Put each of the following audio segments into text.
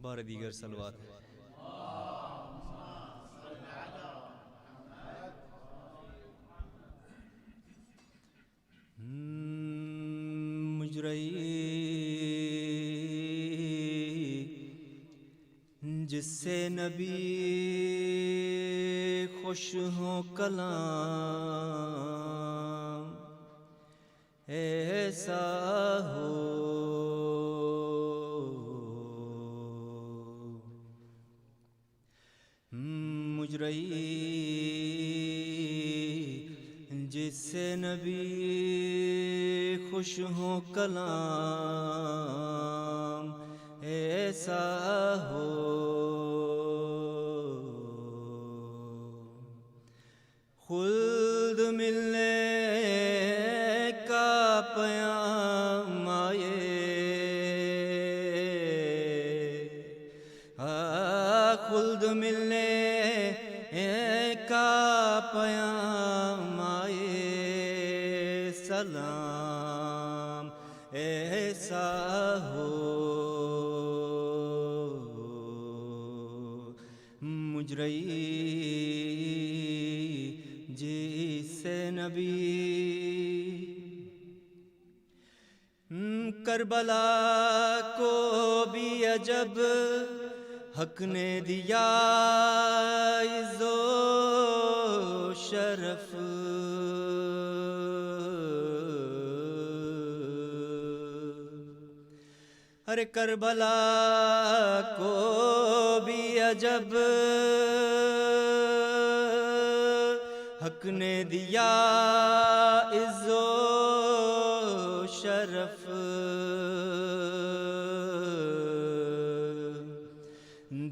بار دیگر صلوات ہے۔ مجرئی جس سے نبی خوش ہوں کلام ایسا ہو، مجرئی جس سے نبی خوش ہوں کلام ایسا ہو، خلد ملنے کا پیام آئے، خلد ملنے کا پیام آئے، سلام ایسا ہو، مجرئی جس سے نبی کربلا کو بھی عجب حق نے دیا عز و شرف، ارے کربلا کو بھی عجب حق نے دیا عز و شرف،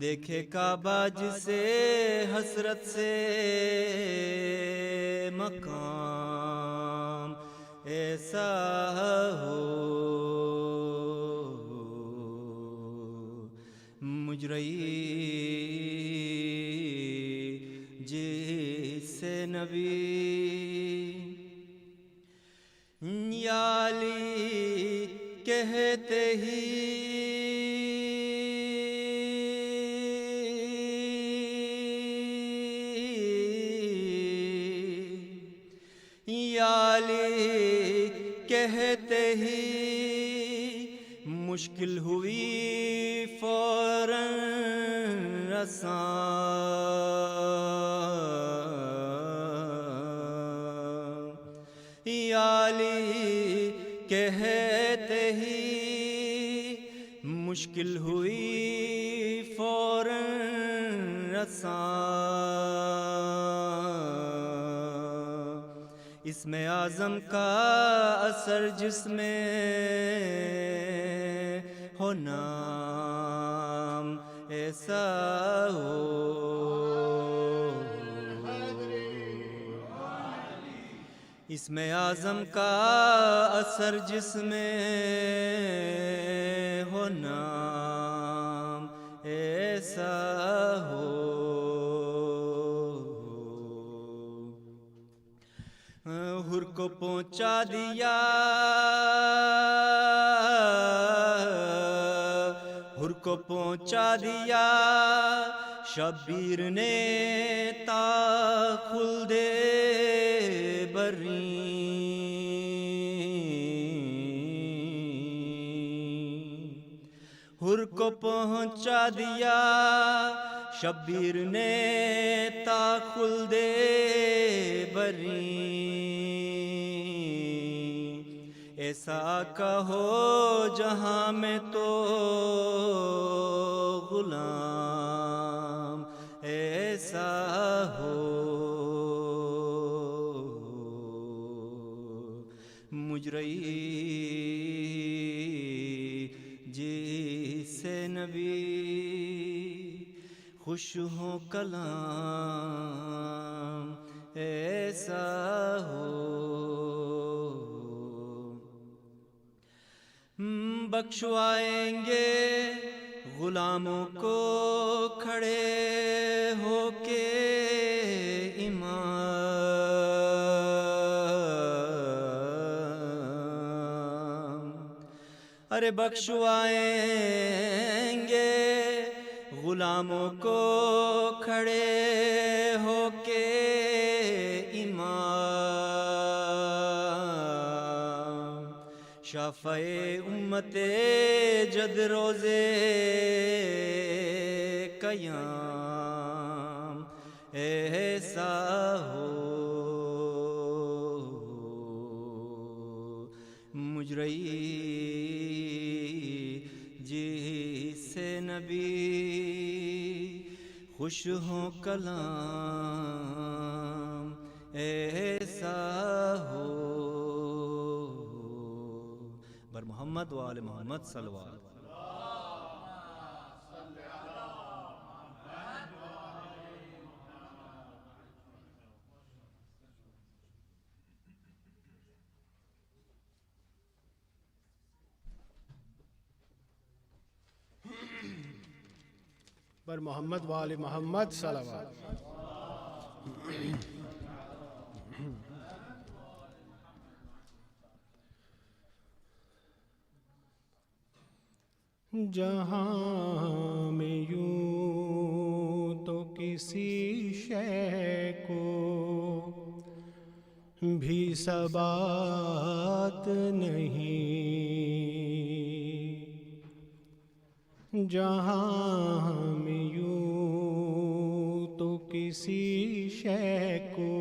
دیکھے کعبہ جسے حسرت سے مقام ایسا ہو، مجرئی جس سے نبی یا علی کہتے ہی یا علی کہتے ہی مشکل ہوئی فوراً آسان، یا علی کہتے ہی مشکل ہوئی فوراً آسان، اسم اعظم کا اثر جس میں ہو نام ایسا ہو، اسم اعظم کا اثر جس میں ہو نام ایسا ہو، حر کو پہنچا دیا حر کو پہنچا دیا شبیر نے تا خلد بری، حر کو پہنچا دیا شبیر نے تا خلد بری، ایسا کہو جہاں میں تو غلام ایسا ہو، مجرئی جس سے نبی خوش ہو کلام ایسا ہو، بخشوائیں گے غلاموں کو کھڑے ہو کے امام، ارے بخشوائیں گے غلاموں کو کھڑے ہو کے امام شافع امت جد روزے قیام ایسا ہو مجرئی جس سے نبی خوش ہو کلام ایسا ہو بر محمد و آل محمد صلوات پر محمد و آل محمد صلوات. جہاں میں یوں تو کسی شے کو بھی ثبات نہیں، جہاں میں یوں تو کسی شے کو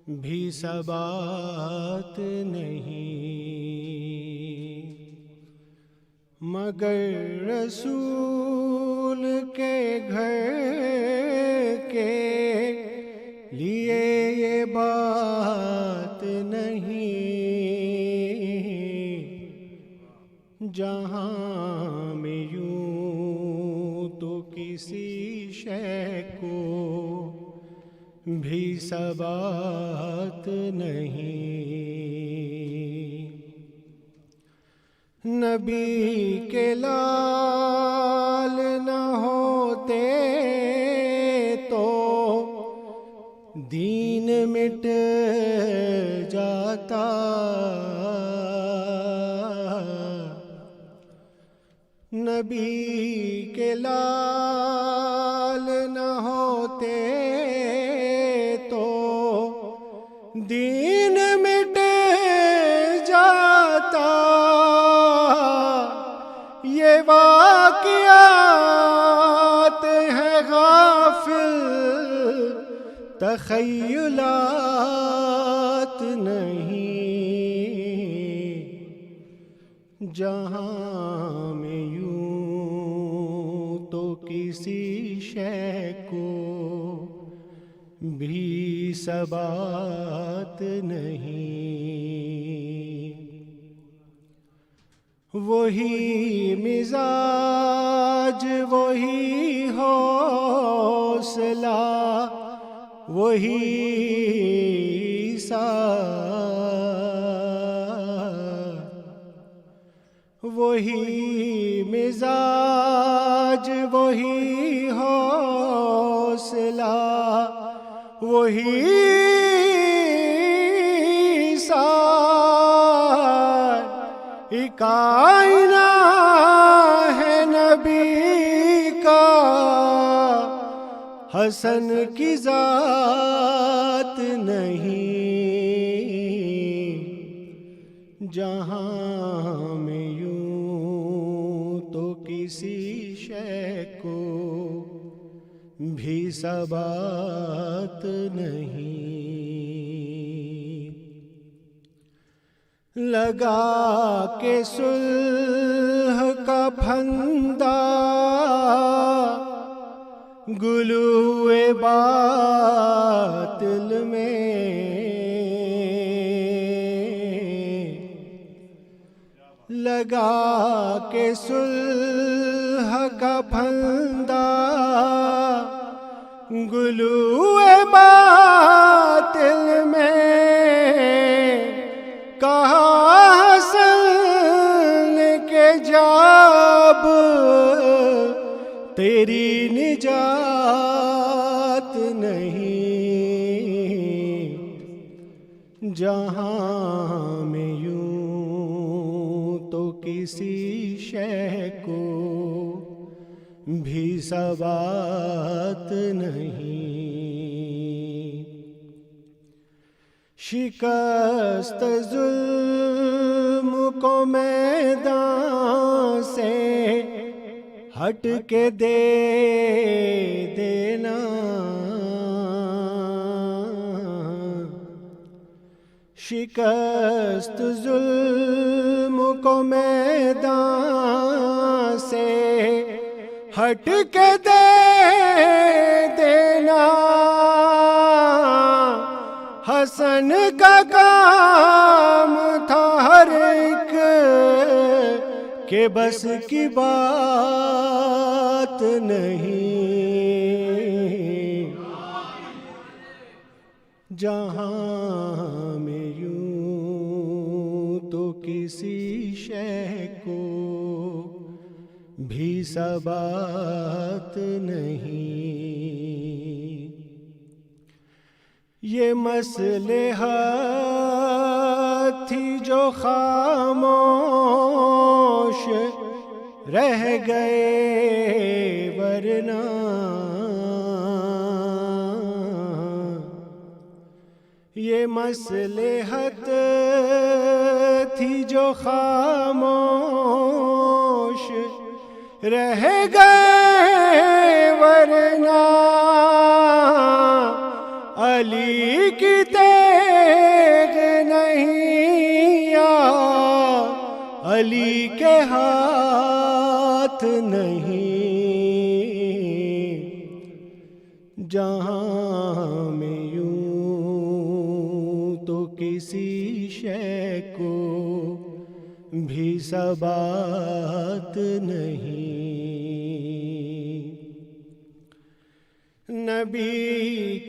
بھی ثبات نہیں، مگر رسول کے گھر کے لیے یہ بات نہیں، جہاں میں یوں تو کسی شے کو بھی ثبات نہیں، نبی کے لال نہ ہوتے تو دین مٹ جاتا، نبی کے لال نہ ہوتے تو دین مٹ جاتا، یہ واقعات ہیں غافل تخیلات نہیں، جہاں میں یوں تو کسی شے کو بھی ثبات نہیں، وہی مزاج وہی حوصلہ وہی وہی مزاج وہی حوصلہ وہی ایک آئینہ ہے نبی کا، حسن کی ذات نہیں، جہاں میں یوں تو کسی شے کو بھی ثبات نہیں، لگا کے صلح کا پھندا گلوئے باطل میں، لگا کے صلح کا پھندا گلوئے باطل میں، کہا حسن کے جاب تیری نجات نہیں، جہاں میں یوں تو کسی شے کو بھی ثبات نہیں، شکست ظلم کو میدان سے ہٹ کے دے دینا، شکست ظلم کو میدان سے ہٹ کے دے دینا، حسن کا کام تھا ہر ایک کہ بس کی بات نہیں، جہاں میں یوں تو کسی شے کو بھی ثبات نہیں، یہ مصلحت تھی جو خاموش رہ گئے، ورنہ یہ مصلحت تھی جو خاموش رہ گئے، ورنہ علی کی تیغ نہیں یا علی کے ہاتھ نہیں، جہاں میں یوں تو کسی شے کو بھی ثبات نہیں، نبی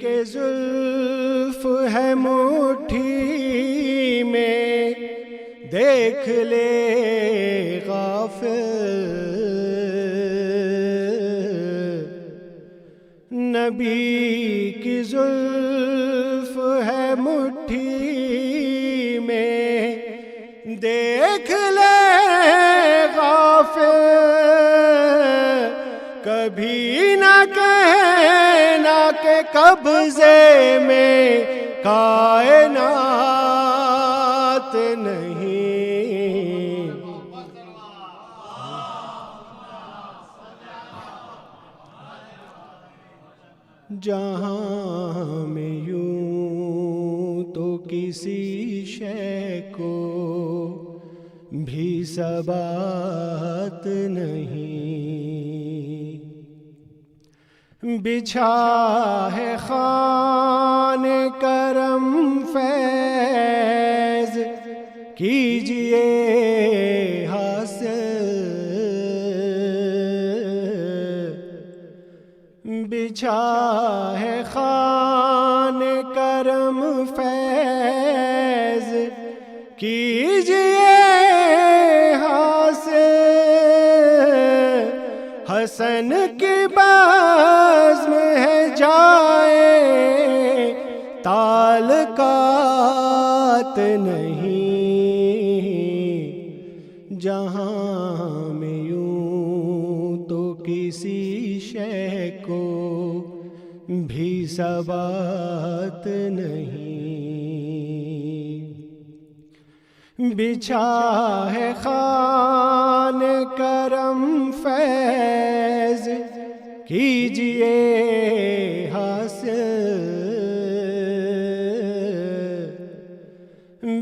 کے زلف ہے مٹھی میں دیکھ لے غافل، نبی کی زلف ہے مٹھی میں دیکھ لے غافل، کبھی نہ کہنا کہ قبضے میں کائنات نہیں، جہاں میں یوں تو کسی شے کو بھی ثبات نہیں، بچھا ہے خوان کرم فیض کیجئے حاصل، بچھا ہے خوان کرم فیض کیجئے حاصل، حسن کی بزم ہے جائے تعلقات نہیں، جہاں میں یوں تو کسی شے کو بھی ثبات نہیں، بچھا ہے خوان کرم فیض کیجئے حاصل،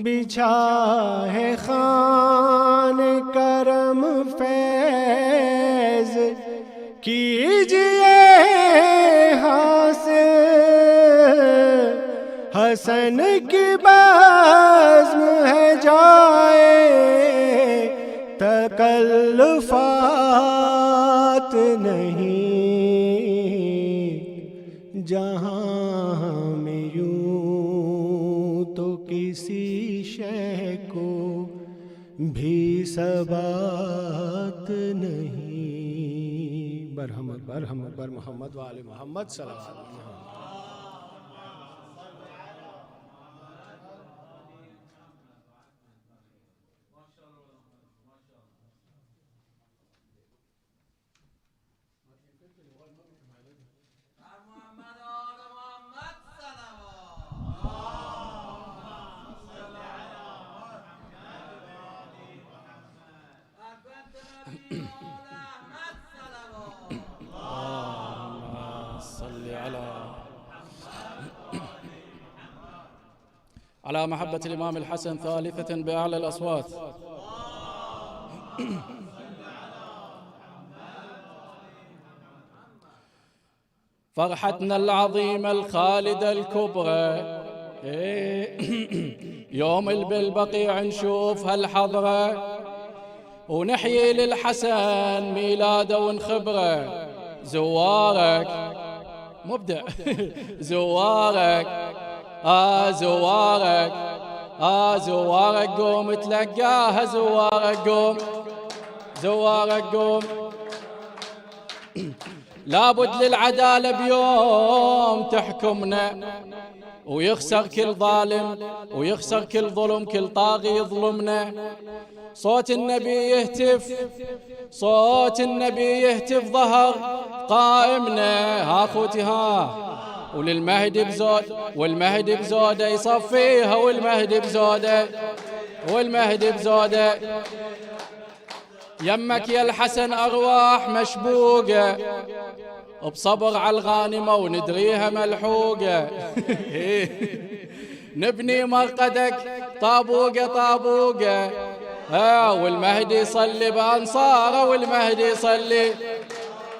بچھا ہے خوان کرم فیض کیجئے حاصل، حسن کی بزم ہے جائے تکلفات نہیں، جہاں میں یوں تو کسی شے کو بھی ثبات نہیں، برحمت برحمت بر محمد و آل محمد صلی اللہ علیہ وسلم۔ على محبة الإمام الحسن ثالثة بأعلى الأصوات. فرحتنا العظيمة الخالدة الكبرى يوم بالبقيع نشوف هالحضرة ونحيي للحسن ميلاده ونخبره. زوارك مبدع زوارك زوارك زوارك قوم تلقاها. زوارك قوم زوارك قوم. لابد للعدالة بيوم تحكمنا ويخسر كل ظالم ويخسر كل ظلم، كل طاغي يظلمنا. صوت النبي يهتف صوت النبي يهتف ظهر قائمنا. ها خوتي ها وللمهدي بزود والمهدي بزوده يصفيها والمهدي بزوده والمهدي بزوده. يمك يا الحسن أرواح مشبوقة بصبر على الغانمة وندريها ملحوقة. نبني مرقدك طابوقة طابوقة والمهدي يصلي بأنصاره والمهدي يصلي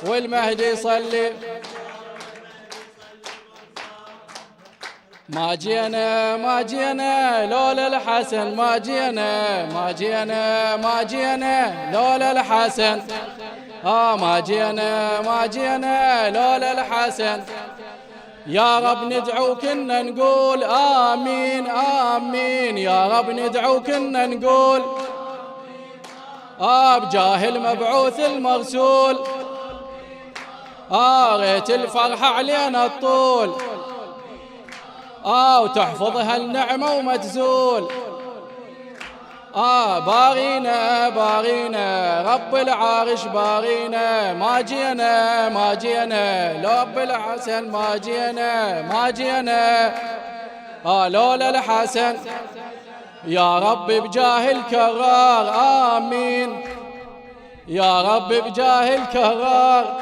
والمهدي يصلي. ما جينا ما جينا لولا الحسن ما جينا ما جينا ما جينا لولا الحسن ما جينا ما جينا لولا الحسن. يا رب ندعو كنا نقول آمين آمين. يا رب ندعو كنا نقول بجاه المبعوث المرسول. ريت الفرحة علينا الطول وتحفظها النعمة وما تزول. بارينا بارينا رب العرش بارينا. ما جينا ما جينا لرب الحسن ما جينا ما جينا لولا الحسن. يا رب بجاه الكرار آمين. يا رب بجاه الكرار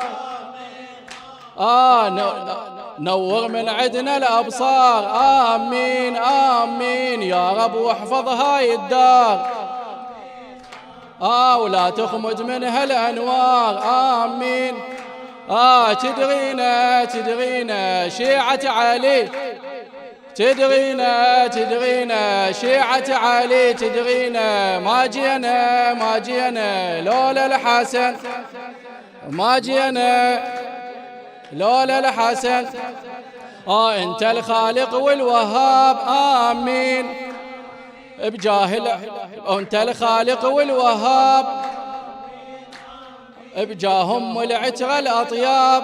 نور من عدنا الأبصار آمين آمين. يا رب واحفظ هاي الدار ولا تخمد منها الأنوار آمين. تدرينا تدرينا شيعة علي تدرينا تدرينا شيعة علي تدرينا. ما جينا ما جينا لولا الحسن ما جينا لولا الحسن. انت الخالق والوهاب آمين بجاه انت الخالق والوهاب بجاهم العترة الأطياب.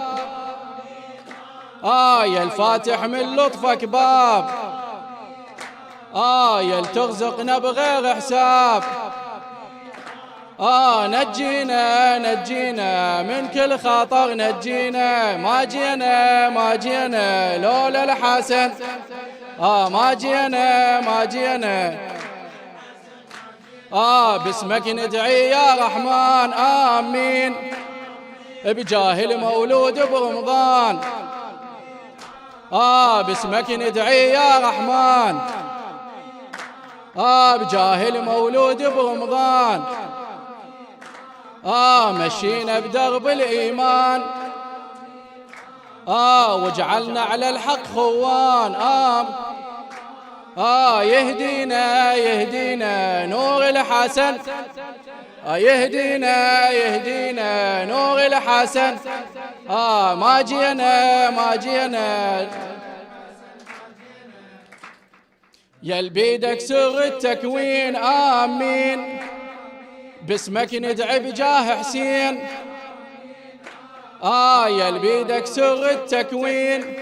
يا الفاتح من لطفك باب يا ترزقنا بغير حساب. نجينا نجينا من كل خطر نجينا. ما جينا ما جينا لولا الحسن ما جينا ما جينا. باسمك ندعي يا رحمن آمين بجاه المولود برمضان. باسمك ندعي يا رحمن بجاه المولود برمضان. مشينا بدرب الإيمان واجعلنا على الحق خوان. يهدينا يهدينا نور الحسن يهدينا يهدينا نور الحسن. ما جينا ما جينا يا بيدك سر التكوين آمين. باسمك ندعي بجاه حسين يا بيدك سر التكوين.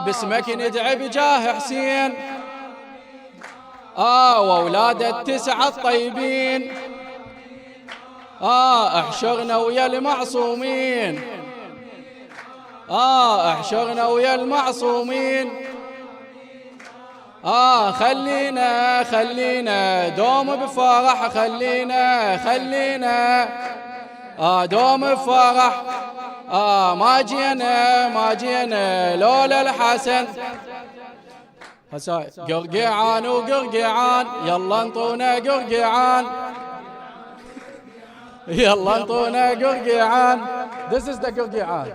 باسمك ندعي بجاه حسين واولاد التسعة الطيبين. احشرنا ويا المعصومين احشرنا ويا المعصومين. خلينا دوم بفرح، خلينا دوم بفرح. ما جينا لولا الحسن. قرقيعان وقرقيعان، يلا انطونا قرقيعان، يلا انطونا قرقيعان. This is the قرقيعان.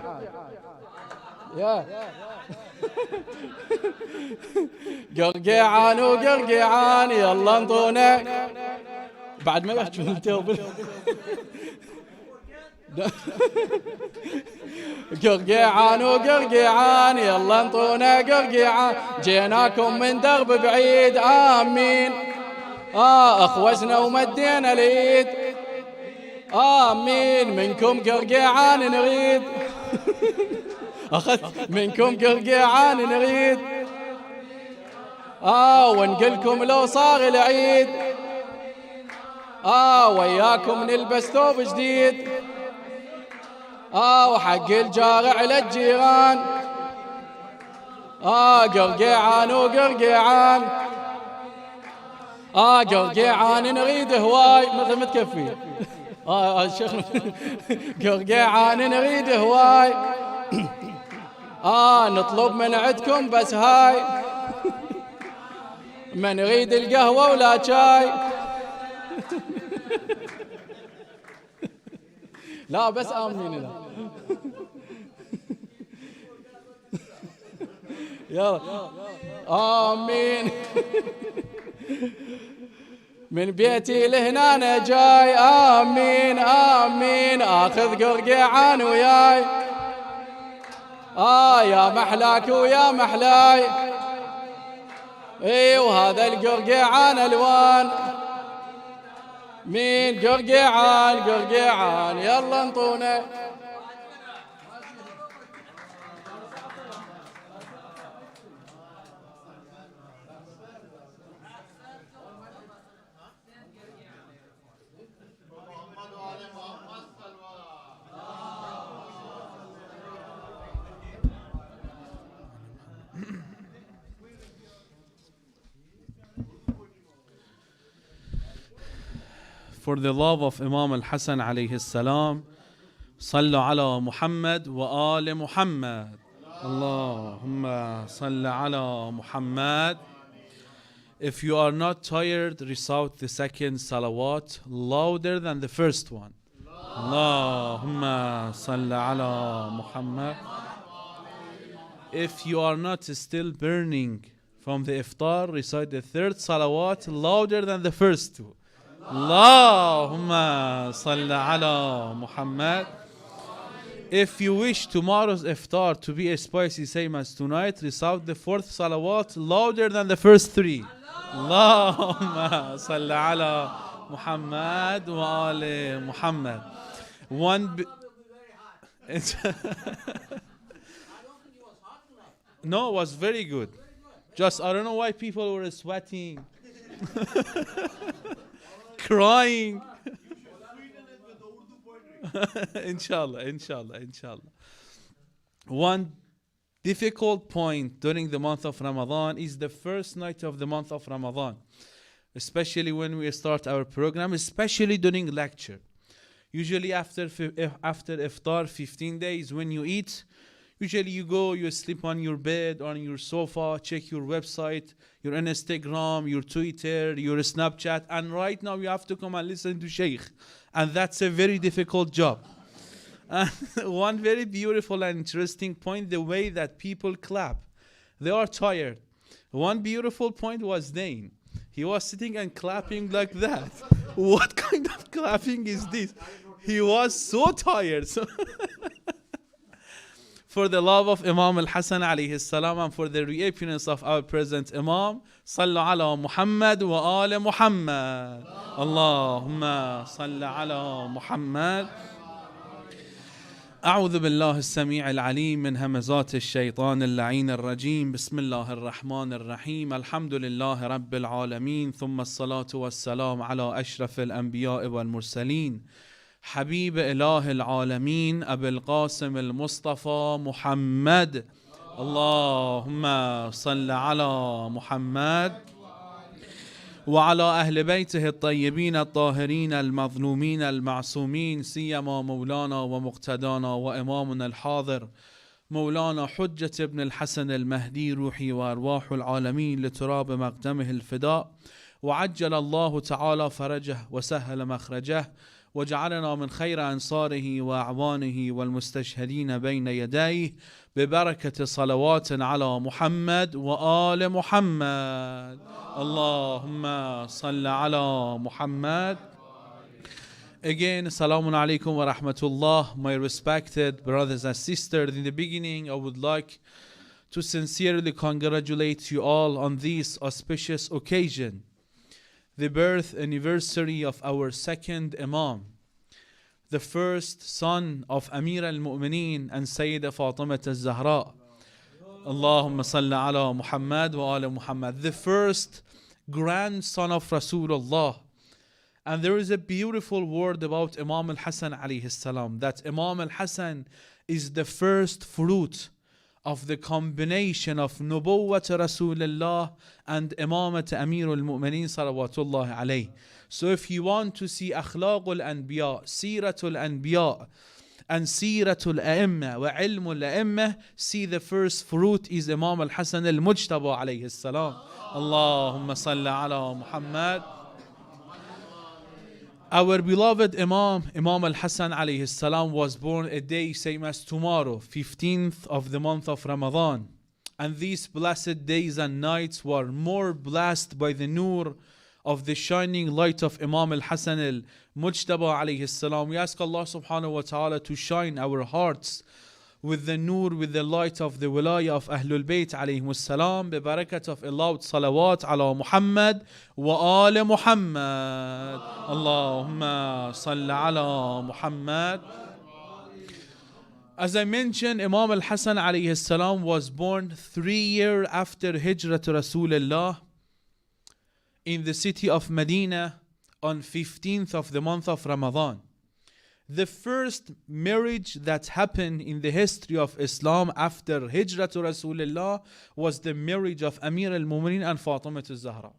قرقيعان وقرقيعان، يلا انطونا. بعد ما يحكون التوبة. قرقيعان وقرقيعان، يلا انطونا قرقيعان. جيناكم من درب بعيد، آمين. اخوزنا ومدينا اليد، آمين. منكم قرقيعان نريد، أخذت منكم قرقيعان نريد. ونقلكم لو صار العيد، وياكم نلبس ثوب جديد. وحق الجار على الجيران. قرقيعان وقرقيعان، قرقيعان نريد هواي. مثل ما تكفي الشيخ. قرقيعان نريد هواي. نطلب من عندكم بس هاي، ما نريد القهوة ولا شاي. لا بس آمين. لا يلا آمين. من بيتي لهنا أنا جاي، آمين آمين. آخذ قرقيعان وياي، يا محلاك ويا محلاي. وهذا القرقيعان ألوان. مين قرقيعان يلا انطونا. For the love of Imam al-Hasan alayhi salam, sallu ala Muhammad wa ali Muhammad. Allahumma salli ala Muhammad. If you are not tired, recite the second salawat louder than the first one. Allahumma salli ala Muhammad. If you are not still burning from the iftar, recite the third salawat louder than the first two. Allahumma salli ala Muhammad. If you wish tomorrow's iftar to be as spicy same as tonight, recite the fourth salawat louder than the first three. Allahumma salli ala Muhammad wa ali Muhammad. No, it was very good. Just I don't know why people were sweating, crying. Inshallah. One difficult point during the month of Ramadan is the first night of the month of Ramadan, especially when we start our program, especially during lecture. Usually after iftar, 15 days when you eat, usually you sleep on your bed, on your sofa, check your website, your Instagram, your Twitter, your Snapchat, and right now you have to come and listen to Sheikh. And that's a very difficult job. And one very beautiful and interesting point, the way that people clap. They are tired. One beautiful point was Dane. He was sitting and clapping like that. What kind of clapping is this? He was so tired. So for the love of Imam al-Hasan alayhi salam and for the reappearance of our present Imam, sallu ala Muhammad wa ali Muhammad. Allahumma salli ala Muhammad. أعوذ بالله السميع العليم من همزات الشيطان اللعين الرجيم. بسم الله الرحمن الرحيم. الحمد لله رب العالمين، ثم الصلاة والسلام على أشرف الأنبياء والمرسلين حبيب إله العالمين أبي القاسم المصطفى محمد. اللهم صل على محمد وعلى أهل بيته الطيبين الطاهرين المظلومين المعصومين، سيما مولانا ومقتدانا وإمامنا الحاضر مولانا حجة ابن الحسن المهدي، روحي وأرواح العالمين لتراب مقدمه الفداء، وعجل الله تعالى فرجه وسهل مخرجه، وجعلنا من خير أنصاره وأعوانه والمستشهدين بين يديه، ببركة صلوات على محمد وآل محمد. اللهم صل على محمد. Again, Assalamu alaikum wa rahmatullah, my respected brothers and sisters. In the beginning, I would like to sincerely congratulate you all on this auspicious occasion, the birth anniversary of our second Imam, the first son of Amir al-Mu'mineen and Sayyida Fatimah al-Zahra. Allahumma salli ala Muhammad wa ala Muhammad. The first grandson of Rasulullah. And there is a beautiful word about Imam al-Hasan alayhi salam, that Imam al-Hasan is the first fruit of the combination of Nubuwwat Rasulullah and Imamat Amir al-Mu'mineen salawatullah alayhi. So if you want to see Akhlaqul Anbiya, Siratul Anbiya and Siratul A'imma wa Ilmul A'imma, see the first fruit is Imam al-Hasan al-Mujtaba alayhi salam. Allahumma salli ala Muhammad. Our beloved Imam al-Hasan alayhi salam was born a day same as tomorrow, 15th of the month of Ramadan. And these blessed days and nights were more blessed by the nur of the shining light of Imam al-Hasan al-Mujtaba alayhi salam. We ask Allah subhanahu wa ta'ala to shine our hearts with the nur, with the light of the wilayah of Ahlul Bayt alayhimus salam, bi barakat of allowed salawat ala Muhammad wa ala Muhammad. Allahumma salli ala Muhammad. As I mentioned, Imam al-Hasan alayhi salam was born 3 years after Hijrat Rasulullah in the city of Medina on 15th of the month of Ramadan. The first marriage that happened in the history of Islam after Hijrat Rasulullah was the marriage of Amir al-Mu'mineen and Fatimah al-Zahra.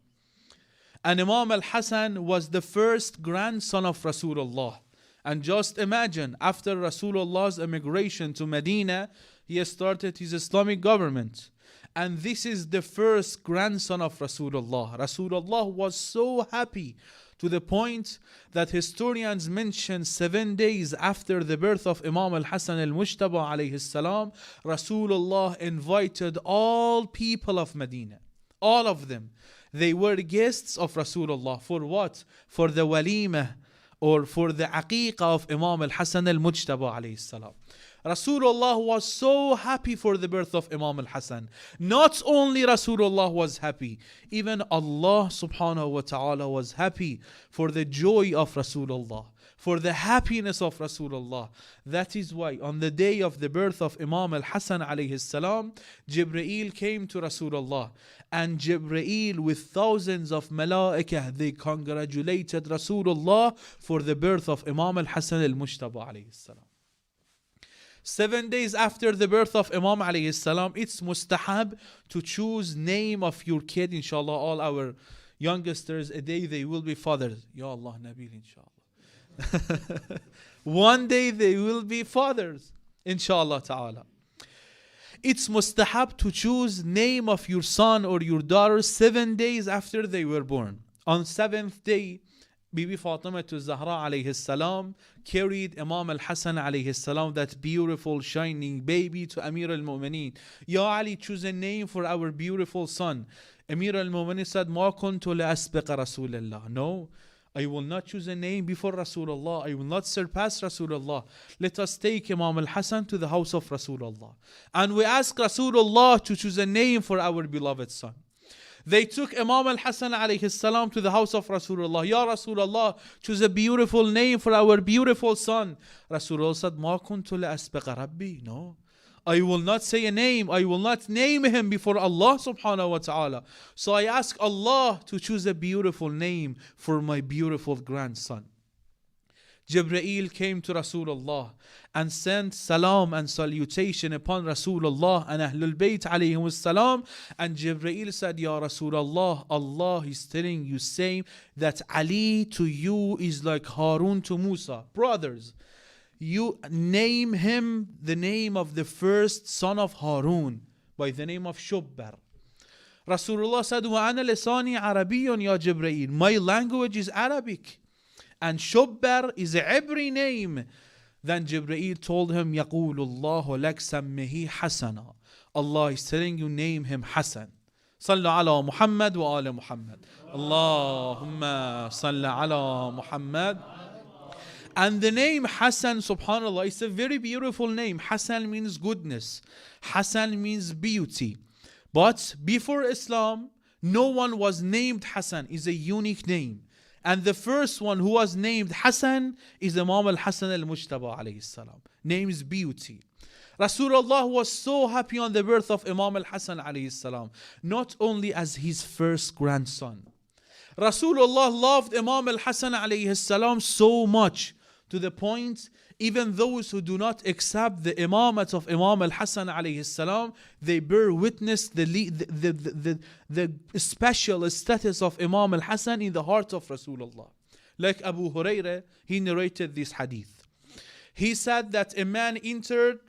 And Imam al-Hasan was the first grandson of Rasulullah. And just imagine, after Rasulullah's emigration to Medina, he started his Islamic government. And this is the first grandson of Rasulullah. Rasulullah was so happy to the point that historians mention 7 days after the birth of Imam al-Hasan al-Mujtaba alayhi salam, Rasulullah invited all people of Medina, all of them. They were guests of Rasulullah. For what? For the walimah or for the aqiqah of Imam al-Hasan al-Mujtaba alayhi salam. Rasulullah was so happy for the birth of Imam al-Hasan. Not only Rasulullah was happy, even Allah subhanahu wa ta'ala was happy for the joy of Rasulullah, for the happiness of Rasulullah. That is why on the day of the birth of Imam al-Hasan alayhi salam, Jibreel came to Rasulullah, and Jibreel with thousands of malaikah, they congratulated Rasulullah for the birth of Imam al-Hasan al-Mujtaba alayhi salam. 7 days after the birth of Imam alayhi salam, it's mustahab to choose name of your kid. Inshallah, all our youngsters, a day they will be fathers. Ya Allah, Nabil, inshallah. One day they will be fathers, inshallah ta'ala. It's mustahab to choose name of your son or your daughter 7 days after they were born. On 7th day, Bibi Fatimah al-Zahra alayhi salam carried Imam al-Hasan alayhi salam, that beautiful shining baby, to Amir al-Mu'mineen. Ya Ali, choose a name for our beautiful son. Amir al-Mu'mineen said, Ma kuntu la-asbiqa Rasulullah. No, I will not choose a name before Rasulullah. I will not surpass Rasulullah. Let us take Imam al-Hasan to the house of Rasulullah. And we ask Rasulullah to choose a name for our beloved son. They took Imam al-Hasan alayhi salam to the house of Rasulullah. Ya Rasulullah, choose a beautiful name for our beautiful son. Rasulullah said, Ma kuntu la asbiqa Rabbi. No, I will not say a name. I will not name him before Allah subhanahu wa ta'ala. So I ask Allah to choose a beautiful name for my beautiful grandson. Jibreel came to Rasulullah and sent salam and salutation upon Rasulullah and Ahlul Bayt alayhim salam. And Jibreel said, Ya Rasulullah, Allah is telling you saying that Ali to you is like Harun to Musa. Brothers, you name him the name of the first son of Harun by the name of Shubbar. Rasulullah said, وَأَنَا لِسَانِي عَرَبِيٌّ يَا جِبْرَيْلِ. My language is Arabic. And Shubbar is a Hebrew name. Then Jibreel told him, يَقُولُ اللَّهُ لَكْ سَمِّهِ حَسَنًا. Allah is telling you, name him Hasan. صلوا على محمد وآل محمد. اللهم صل على محمد. And the name Hasan, subhanAllah, is a very beautiful name. Hasan means goodness. Hasan means beauty. But before Islam, no one was named Hasan. It's a unique name. And the first one who was named Hasan is Imam al-Hasan al-Mujtaba alayhi salam. Name is beauty. Rasulullah was so happy on the birth of Imam al-Hasan alayhi salam, not only as his first grandson. Rasulullah loved Imam al-Hasan alayhi salam so much, to the point even those who do not accept the imamate of Imam al-Hasan alayhi salam, they bear witness the special status of Imam al-Hasan in the heart of Rasulullah. Like Abu Hurairah, he narrated this hadith. He said that a man entered,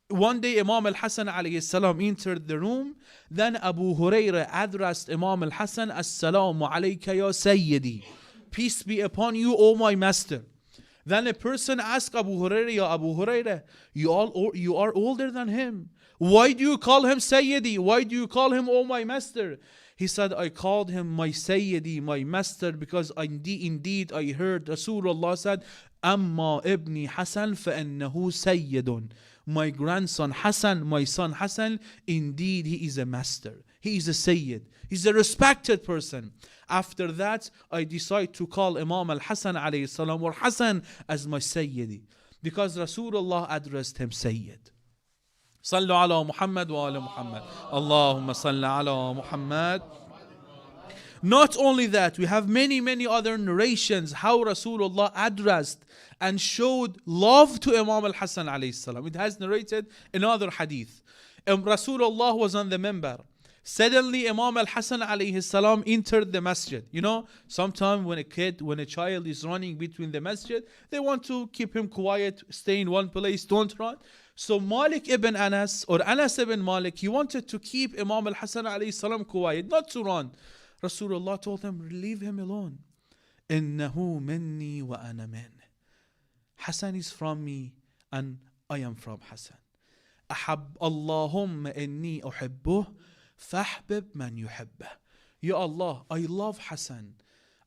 one day Imam al-Hasan alayhi salam entered the room. Then Abu Hurairah addressed Imam al-Hasan, Assalamu alayka ya Sayyidi. Peace be upon you, O my master. Then a person asked Abu Hurairah, Ya Abu Hurairah, you are older than him. Why do you call him Sayyidi? Why do you call him, O my master? He said, I called him my Sayyidi, my master, because indeed I heard Rasulullah said, Amma ibni Hasan فَإِنَّهُ Sayyidun. My grandson Hasan, my son Hasan, indeed he is a master. He is a Sayyid. He's a respected person. After that, I decide to call Imam al-Hasan alayhi salam or Hasan as my Sayyidi, because Rasulullah addressed him Sayyid. Sallu ala Muhammad wa ala Muhammad. Allahumma salli ala Muhammad. Not only that, we have many other narrations how Rasulullah addressed and showed love to Imam al-Hasan alayhi salam. It has narrated another hadith. Rasulullah was on the minbar. Suddenly Imam al-Hasan alayhi salam entered the masjid. You know, sometimes when a child is running between the masjid, they want to keep him quiet, stay in one place, don't run. So Malik ibn Anas or Anas ibn Malik, he wanted to keep Imam al-Hasan alayhi salam quiet, not to run. Rasulullah told him, leave him alone. Innahu minni wa ana min. Hasan is from me and I am from Hasan. Allahumma inni uhibbuh فَأَحْبِبْ مَنْ يُحِبَّهُ. Ya Allah, I love Hasan,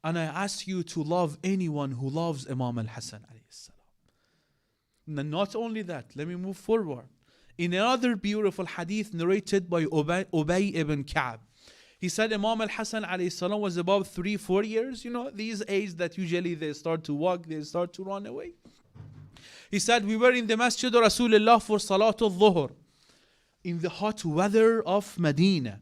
and I ask you to love anyone who loves Imam al-Hasan alayhi salam. Not only that, let me move forward. In another beautiful hadith narrated by Ubay ibn Ka'b, he said Imam al-Hasan alayhi salam was about 3-4 years. You know, these age that usually they start to walk, they start to run away. He said, we were in the Masjid of Rasulullah for Salatul Dhuhr, in the hot weather of Medina.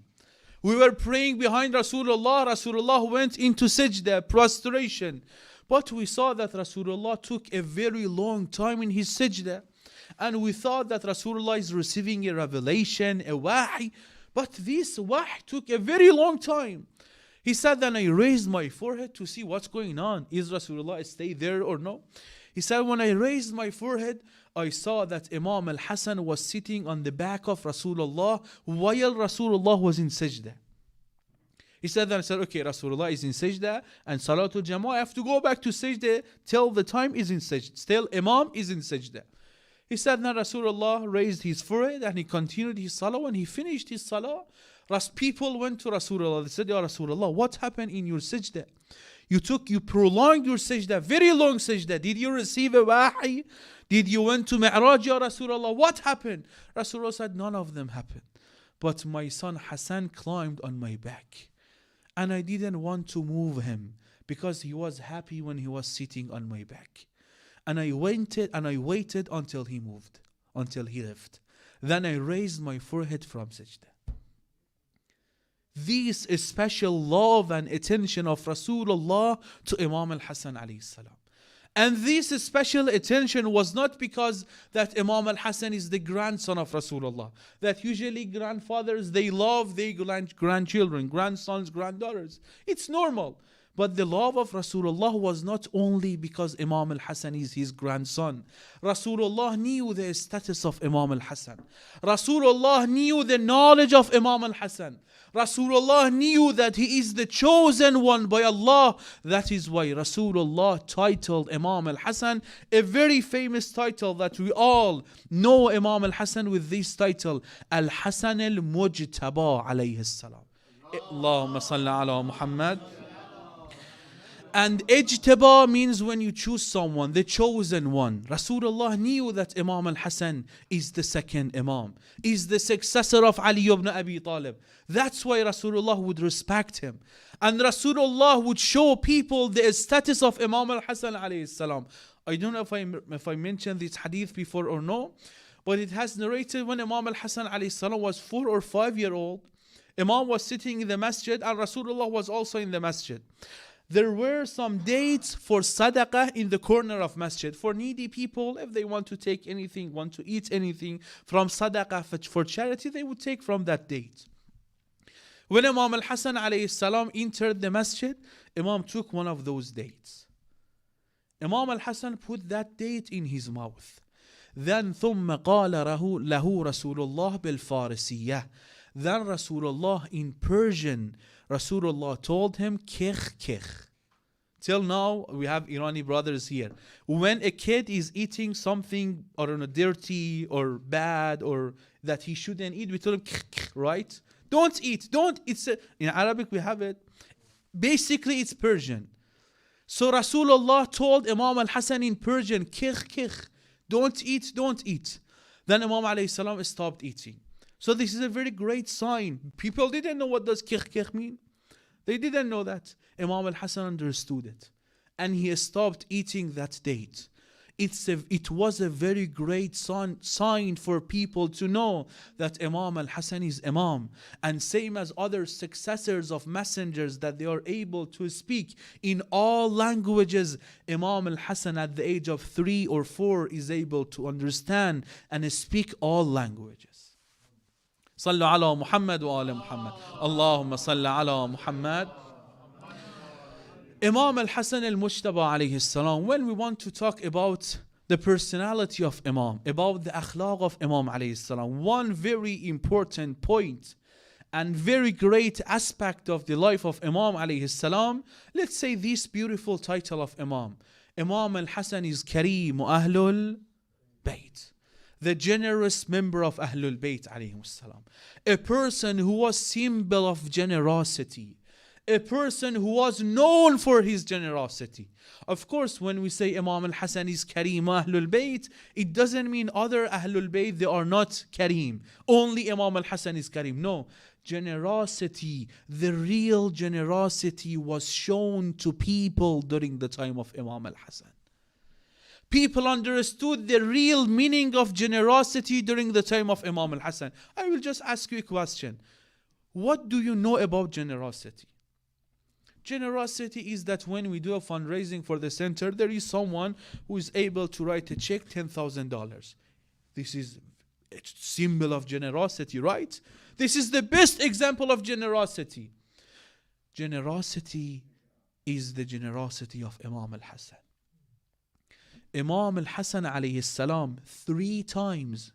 We were praying behind Rasulullah. Rasulullah went into sajda, prostration. But we saw that Rasulullah took a very long time in his sajda. And we thought that Rasulullah is receiving a revelation, a wahy. But this wahy took a very long time. He said, then I raised my forehead to see what's going on. Is Rasulullah stay there or no? He said, when I raised my forehead, I saw that Imam al-Hasan was sitting on the back of Rasulullah while Rasulullah was in sajda. He said, then I said, okay, Rasulullah is in sajda and Salatul Jama'ah, I have to go back to sajda till the time is in sajda. Still Imam is in sajda. He said, then Rasulullah raised his forehead and he continued his salah. When he finished his salah, people went to Rasulullah. They said, Ya Rasulullah, what happened in your sajda? You prolonged your sajda, very long sajda. Did you receive a wahy? Did you went to Mi'raj, Ya Rasulullah? What happened? Rasulullah said, none of them happened. But my son Hasan climbed on my back. And I didn't want to move him because he was happy when he was sitting on my back. And I waited until he moved, until he left. Then I raised my forehead from sajda. This is special love and attention of Rasulullah to Imam al-Hasan alayhi salam. And this special attention was not because that Imam al-Hasan is the grandson of Rasulullah. That usually grandfathers, they love their grandchildren, grandsons, granddaughters. It's normal. But the love of Rasulullah was not only because Imam al-Hasan is his grandson. Rasulullah knew the status of Imam al-Hasan. Rasulullah knew the knowledge of Imam al-Hasan. Rasulullah knew that he is the chosen one by Allah. That is why Rasulullah titled Imam al-Hasan, a very famous title that we all know Imam al-Hasan with this title, Al-Hasan al-Mujtaba alayhi salam. Allahumma salli ala Muhammad. And ijtiba means when you choose someone, the chosen one. Rasulullah knew that Imam al-Hasan is the second Imam, is the successor of Ali ibn Abi Talib. That's why Rasulullah would respect him. And Rasulullah would show people the status of Imam al-Hasan alayhi salam. I don't know if I mentioned this hadith before or no, but it has narrated when Imam al-Hasan alayhi salam was 4 or 5 years old, Imam was sitting in the masjid and Rasulullah was also in the masjid. There were some dates for sadaqah in the corner of masjid. For needy people, if they want to take anything, want to eat anything from sadaqah for charity, they would take from that date. When Imam al-Hasan alayhi salam entered the masjid, Imam took one of those dates. Imam al-Hasan put that date in his mouth. Then ثم قال له رسول الله بالفارسية. Then Rasulullah in Persian, Rasulullah told him, kikh kikh. Till now, we have Irani brothers here. When a kid is eating something, I don't know, dirty or bad or that he shouldn't eat, we tell him, kikh kikh, right? Don't eat, don't. In Arabic we have it. Basically, it's Persian. So Rasulullah told Imam al-Hasan in Persian, kikh kikh. Don't eat, don't eat. Then Imam alayhi salam stopped eating. So this is a very great sign. People didn't know what does kikh kikh mean. They didn't know that. Imam al-Hasan understood it. And he stopped eating that date. It was a very great sign for people to know that Imam al-Hasan is Imam. And same as other successors of messengers that they are able to speak in all languages, Imam al-Hasan at the age of 3 or 4 is able to understand and speak all languages. صلوا على محمد وآل محمد اللهم صل على محمد. Imam al-Hasan al-Mujtaba alayhi salam, when we want to talk about the personality of Imam, about the akhlaq of Imam alayhi salam, one very important point and very great aspect of the life of Imam alayhi salam, let's say this beautiful title of Imam. Imam al-Hasan is Kareem Ahlul Bayt, the generous member of Ahlul Bayt alayhim salam. A person who was symbol of generosity. A person who was known for his generosity. Of course, when we say Imam al-Hasan is Kareem Ahlul Bayt, it doesn't mean other Ahlul Bayt, they are not Kareem. Only Imam al-Hasan is Kareem. No. Generosity, the real generosity was shown to people during the time of Imam al-Hasan. People understood the real meaning of generosity during the time of Imam al-Hasan. I will just ask you a question. What do you know about generosity? Generosity is that when we do a fundraising for the center, there is someone who is able to write a check $10,000. This is a symbol of generosity, right? This is the best example of generosity. Generosity is the generosity of Imam al-Hasan. Imam al-Hasan alayhi salam 3 times,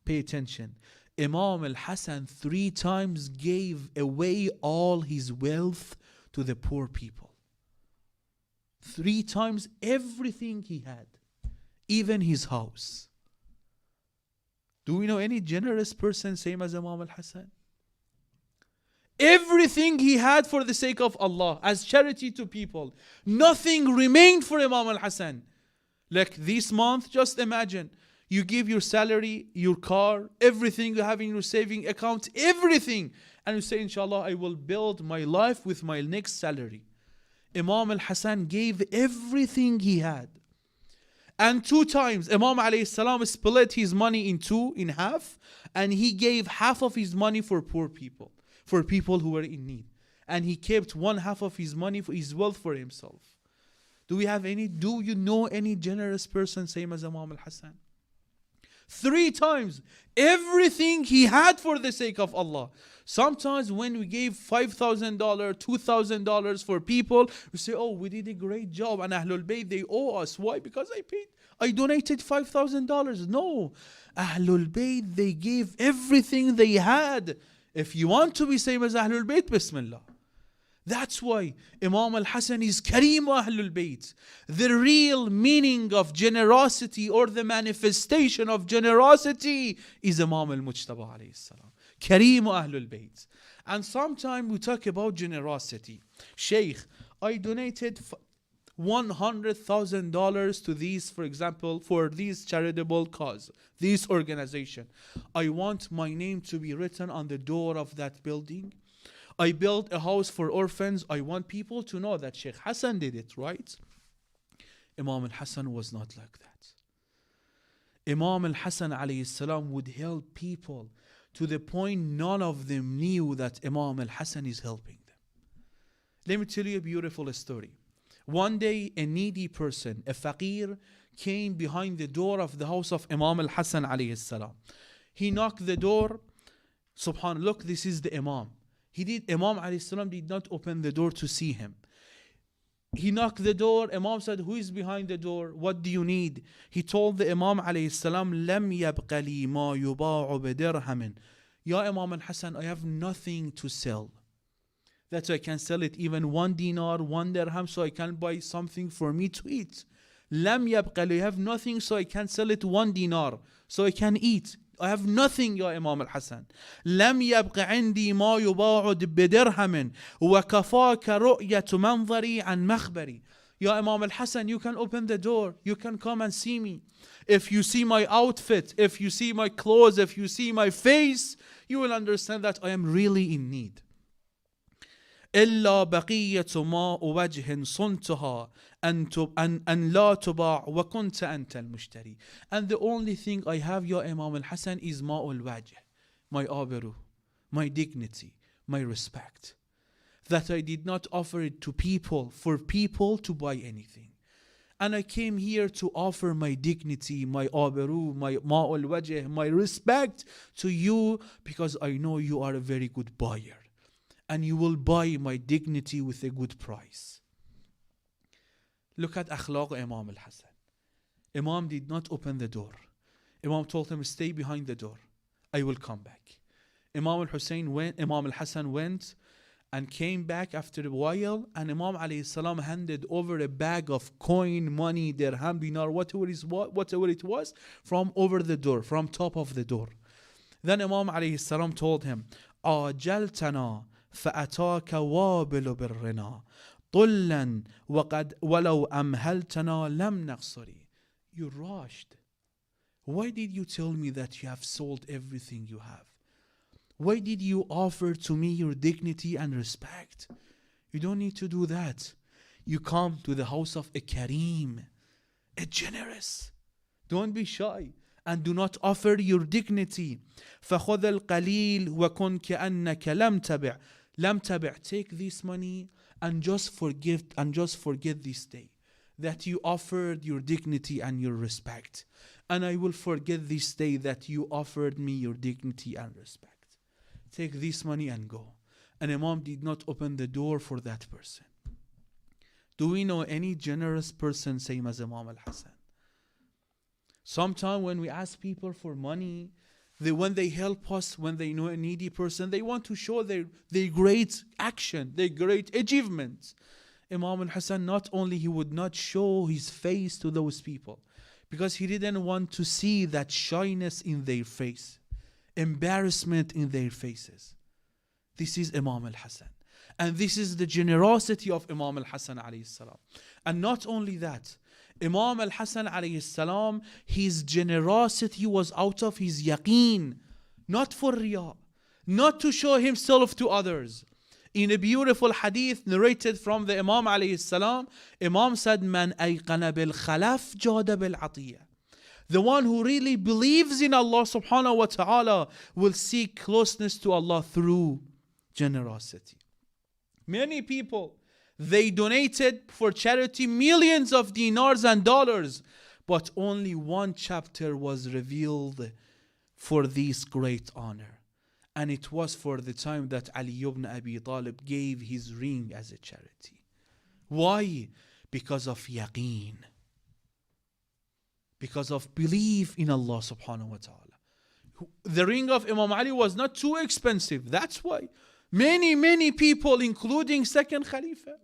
pay attention, Imam al-Hasan 3 times gave away all his wealth to the poor people. 3 times everything he had, even his house. Do we know any generous person same as Imam al-Hasan? Everything he had for the sake of Allah, as charity to people. Nothing remained for Imam al-Hasan. Like this month, just imagine, you give your salary, your car, everything you have in your saving account, everything. And you say, inshallah, I will build my life with my next salary. Imam al-Hasan gave everything he had. And 2 times, Imam alayhi salam split his money in half, and he gave half of his money for poor people, for people who were in need. And he kept 1/2 of his money, for his wealth for himself. Do you know any generous person same as Imam al-Hasan? 3 times, everything he had for the sake of Allah. Sometimes when we gave $5,000, $2,000 for people, we say, oh, we did a great job, and Ahlul Bayt, they owe us. Why? Because I donated $5,000. No, Ahlul Bayt, they gave everything they had. If you want to be same as Ahlul Bayt, Bismillah. That's why Imam al-Hasan is Kareem Ahlul Bayt. The real meaning of generosity, or the manifestation of generosity, is Imam al-Mujtaba alayhi salam. Kareem Ahlul Bayt. And sometimes we talk about generosity. Sheikh, I donated $100,000 to these, for example, for this charitable cause, this organization. I want my name to be written on the door of that building. I built a house for orphans. I want people to know that Sheikh Hasan did it, right? Imam al-Hasan was not like that. Imam al-Hasan alayhi salam would help people to the point none of them knew that Imam al-Hasan is helping them. Let me tell you a beautiful story. One day, a needy person, a faqir, came behind the door of the house of Imam al-Hasan alayhi salam. He knocked the door. Subhanallah, look, this is the Imam. Imam alayhi salam did not open the door to see him. He knocked the door. Imam said, who is behind the door? What do you need? He told the Imam alayhi salam, لم يبق لي ما يباع بدرهم. Ya Imam al-Hasan, I have nothing to sell. That's why I can sell it even 1 dinar, 1 dirham, so I can buy something for me to eat. لم يبق لي, I have nothing, so I can sell it 1 dinar, so I can eat. I have nothing, Ya Imam al-Hasan. لم يبق عندي ما يباع بدرهم وكفاك رؤية منظري عن مخبري. Ya Imam al-Hasan, you can open the door. You can come and see me. If you see my outfit, if you see my clothes, if you see my face, you will understand that I am really in need. إلا بقية ما وجه صنتها أن لا تباع وكنت أنت المشتري. And the only thing I have, Ya Imam al-Hasan, is ma'ul wajh, my abiru, my dignity, my respect. That I did not offer it to people for people to buy anything. And I came here to offer my dignity, my abiru, my ma'ul wajh, my respect to you, because I know you are a very good buyer. And you will buy my dignity with a good price. Look at akhlaq Imam al-Hasan. Imam did not open the door. Imam told him, stay behind the door. I will come back. Imam al-Hasan went and came back after a while, and Imam alayhi salam handed over a bag of coin, money, dirham, dinar, whatever it was, from over the door, from top of the door. Then Imam alayhi salam told him, "Ajaltana فأتاك وابل برنا طلا وقد ولو أمهلتنا لم نقصري." You rushed. Why did you tell me that you have sold everything you have? Why did you offer to me your dignity and respect? You don't need to do that. You come to the house of a Kareem, a generous. Don't be shy. And do not offer your dignity. فخذ القليل وكن كأنك لم تبع. Take this money and just forget this day that you offered your dignity and your respect. And I will forget this day that you offered me your dignity and respect. Take this money and go. And Imam did not open the door for that person. Do we know any generous person same as Imam al-Hasan? Sometimes when we ask people for money, when they help us, when they know a needy person, they want to show their great action, their great achievements. Imam al-Hasan, not only he would not show his face to those people, because he didn't want to see that shyness in their face, embarrassment in their faces. This is Imam al-Hasan. And this is the generosity of Imam al-Hasan alayhi salam. And not only that, Imam al-Hasan alayhi salam, his generosity was out of his yaqeen, not for riya, not to show himself to others. In a beautiful hadith narrated from the Imam alayhi salam, Imam said, "Man ayqana bil khalaf jada bil atiyah." The one who really believes in Allah subhanahu wa ta'ala will seek closeness to Allah through generosity. Many people, They donated for charity millions of dinars and dollars. But only one chapter was revealed for this great honor. And it was for the time that Ali ibn Abi Talib gave his ring as a charity. Why? Because of yaqeen. Because of belief in Allah subhanahu wa ta'ala. The ring of Imam Ali was not too expensive. That's why many people, including second Khalifa,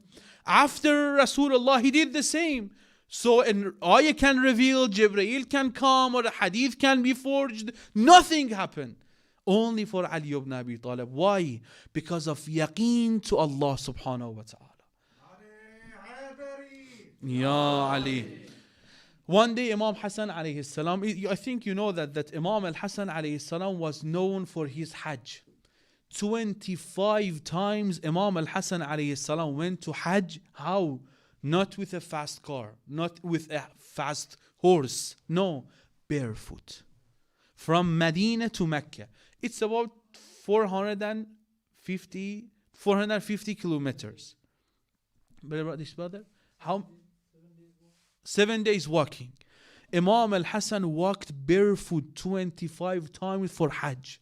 after Rasulullah, he did the same. So an ayah can reveal, Jibreel can come, or a hadith can be forged. Nothing happened. Only for Ali ibn Abi Talib. Why? Because of yaqeen to Allah subhanahu wa ta'ala. Ya Ali. One day Imam Hasan alayhi salam, I think you know that Imam al-Hasan alayhi salam was known for his Hajj. 25 times Imam al-Hasan alayhi salam went to Hajj. How? Not with a fast car, not with a fast horse. No, barefoot. From Medina to Mecca. It's about 450 kilometers. Brother, how? 7 days walking. Imam al-Hasan walked barefoot 25 times for Hajj.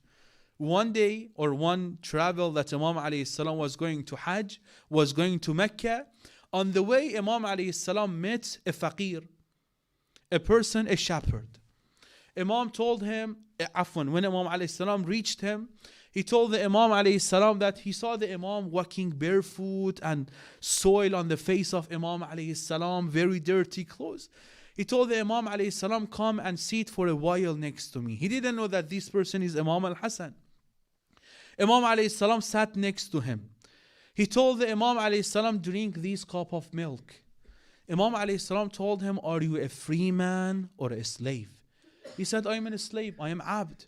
One day or one travel that Imam alayhi salam was going to Hajj, was going to Mecca. On the way, Imam alayhi salam met a faqir, a person, a shepherd. Imam told him, when Imam alayhi salam reached him, he told the Imam alayhi salam that he saw the Imam walking barefoot and soil on the face of Imam alayhi salam, very dirty clothes. He told the Imam alayhi salam, come and sit for a while next to me. He didn't know that this person is Imam al-Hasan. Imam alayhi salam sat next to him. He told the Imam alayhi salam, drink this cup of milk. Imam alayhi salam told him, are you a free man or a slave? He said, I am a slave, I am abd.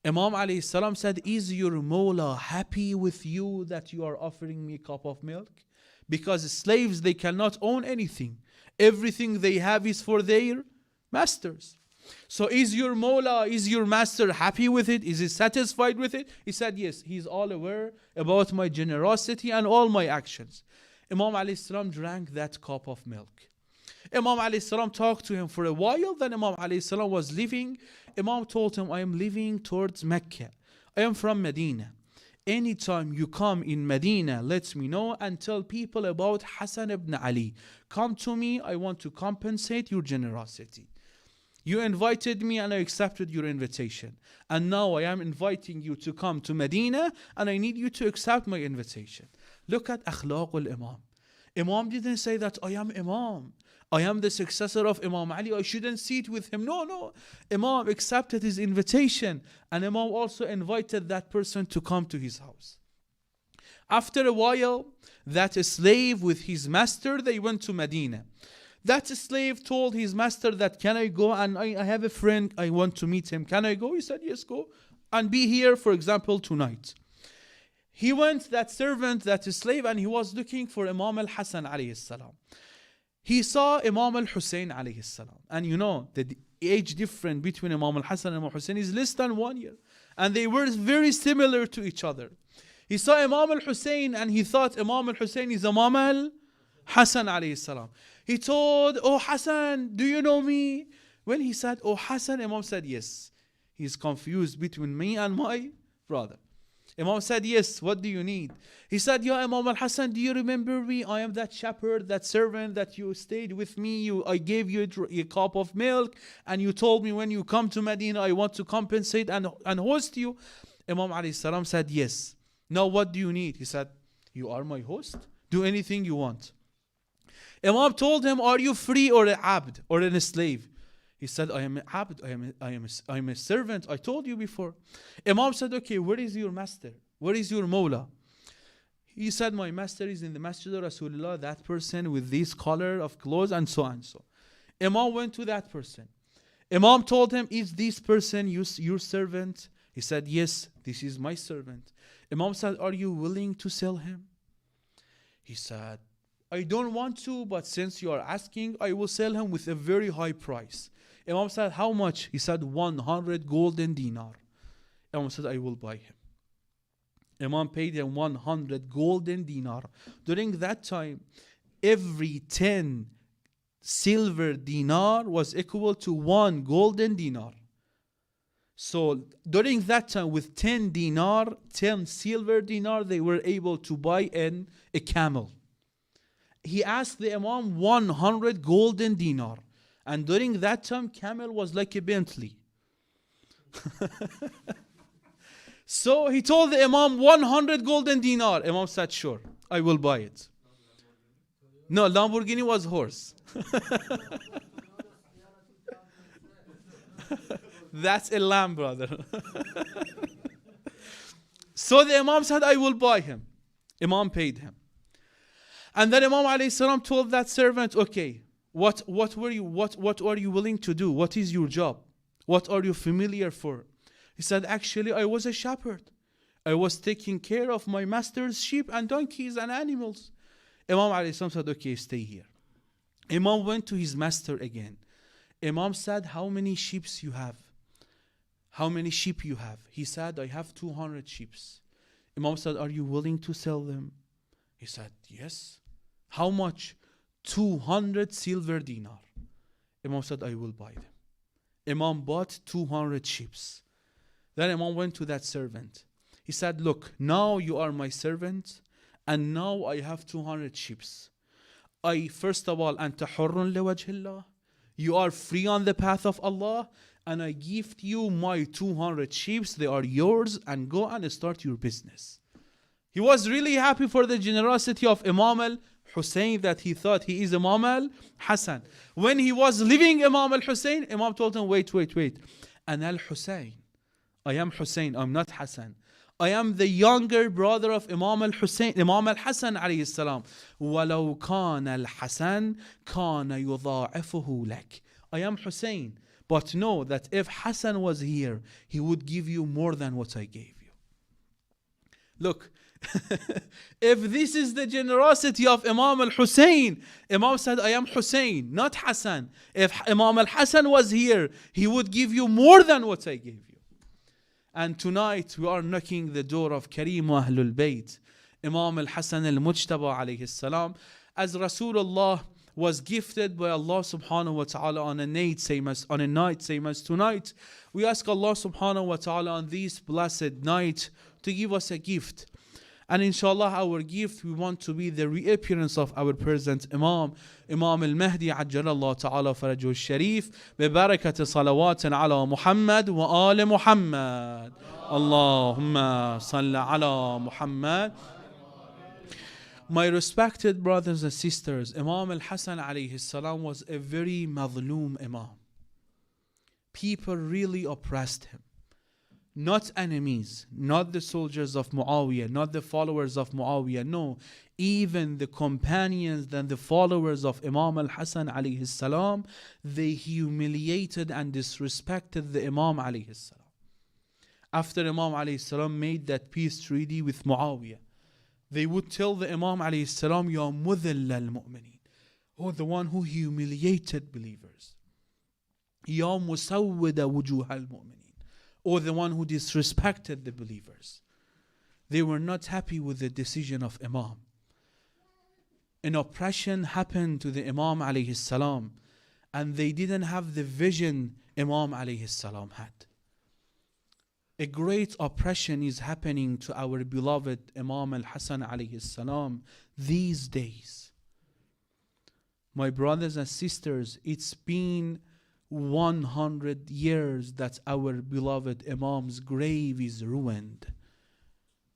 Imam alayhi salam said, is your Mawla happy with you that you are offering me a cup of milk? Because slaves, they cannot own anything. Everything they have is for their masters. So is your Mawla, is your master happy with it? Is he satisfied with it? He said, yes, he is all aware about my generosity and all my actions. Imam alayhi salam drank that cup of milk. Imam alayhi salam talked to him for a while. Then Imam alayhi salam was leaving. Imam told him, I am leaving towards Mecca. I am from Medina. Anytime you come in Medina, let me know and tell people about Hasan ibn Ali. Come to me, I want to compensate your generosity. You invited me and I accepted your invitation. And now I am inviting you to come to Medina and I need you to accept my invitation. Look at akhlaq al-Imam. Imam didn't say that I am Imam. I am the successor of Imam Ali. I shouldn't sit with him. No. Imam accepted his invitation. And Imam also invited that person to come to his house. After a while, that slave with his master, they went to Medina. That slave told his master that, can I go? And I have a friend, I want to meet him. Can I go? He said, yes, go. And be here, for example, tonight. He went, that servant, that slave, and he was looking for Imam al-Hasan alayhi salam. He saw Imam al-Hussein alayhi salam. And you know, the age difference between Imam al-Hasan and Imam al-Hussein is less than 1 year. And they were very similar to each other. He saw Imam al-Hussein and he thought Imam al-Hussein is Imam al-Hasan alayhi salam. He told, oh Hasan, do you know me? When he said, oh Hasan, Imam said, yes. He's confused between me and my brother. Imam said, yes, what do you need? He said, yeah, Imam al-Hasan, do you remember me? I am that shepherd, that servant that you stayed with me. I gave you a cup of milk and you told me when you come to Medina, I want to compensate and host you. Imam alayhi salam said, yes. Now what do you need? He said, you are my host. Do anything you want. Imam told him, are you free or an abd or a slave? He said, I am an abd, I am a servant. I told you before. Imam said, okay, where is your master? Where is your Mawla? He said, my master is in the Masjid of Rasulullah, that person with this color of clothes and so and so. Imam went to that person. Imam told him, is this person your servant? He said, yes, this is my servant. Imam said, are you willing to sell him? He said, I don't want to, but since you are asking, I will sell him with a very high price. Imam said, how much? He said, 100 golden dinar. Imam said, I will buy him. Imam paid him 100 golden dinar. During that time, every 10 silver dinar was equal to 1 golden dinar. So during that time, with 10 dinar, 10 silver dinar, they were able to buy a camel. He asked the Imam 100 golden dinar. And during that time, camel was like a Bentley. So he told the Imam 100 golden dinar. Imam said, sure, I will buy it. No, Lamborghini was horse. That's a lamb, brother. So the Imam said, I will buy him. Imam paid him. And then Imam alayhi salam told that servant, okay, what are you willing to do? What is your job? What are you familiar for? He said, actually, I was a shepherd. I was taking care of my master's sheep and donkeys and animals. Imam alayhi salam said, okay, stay here. Imam went to his master again. Imam said, how many sheep you have? How many sheep you have? He said, I have 200 sheep. Imam said, are you willing to sell them? He said, yes. How much? 200 silver dinar. Imam said, I will buy them. Imam bought 200 sheep. Then Imam went to that servant. He said, look, now you are my servant, and now I have 200 sheep. First of all, أنت حر لوجه الله. You are free on the path of Allah, and I gift you my 200 sheep. They are yours, and go and start your business. He was really happy for the generosity of Imam al-Hussein, that he thought he is Imam al-Hasan. When he was leaving Imam al-Hussein, Imam told him, wait. Ana al-Hussein. I am Hussein, I'm not Hasan. I am the younger brother of Imam al-Hussein, Imam al-Hasan alayhi salam. وَلَوْ كَانَ الْحَسَنِ كَانَ يُضَاعِفُهُ لَكَ. I am Hussein. But know that if Hasan was here, he would give you more than what I gave you. Look, if this is the generosity of Imam al-Hussein, Imam said, I am Hussein, not Hasan. If Imam al-Hasan was here, he would give you more than what I gave you. And tonight we are knocking the door of Kareem Ahlul Bayt, Imam al-Hasan al-Mujtaba alayhi salam, as Rasulullah was gifted by Allah subhanahu wa ta'ala on a night same as tonight. We ask Allah subhanahu wa ta'ala on this blessed night to give us a gift. And inshallah, our gift, we want to be the reappearance of our present Imam al-Mahdi عجل ta'ala فرجه الشريف ببركة صلوات على محمد وآل محمد اللهم صل على محمد. My respected brothers and sisters, Imam al-Hasan alayhi salam was a very madloom Imam. People really oppressed him. Not enemies, not the soldiers of Muawiyah, not the followers of Muawiyah, no. Even the companions and the followers of Imam al-Hasan alayhi salam, they humiliated and disrespected the Imam alayhi salam. After Imam alayhi salam made that peace treaty with Muawiyah, they would tell the Imam alayhi salam, Ya mudhil al-mu'mineen, or the one who humiliated believers. Ya musawwida wujuh al-mu'mineen, or the one who disrespected the believers. They were not happy with the decision of Imam. An oppression happened to the Imam alayhi salam, and they didn't have the vision Imam alayhi salam had. A great oppression is happening to our beloved Imam al-Hasan alayhi salam these days. My brothers and sisters, it's been 100 years that our beloved Imam's grave is ruined.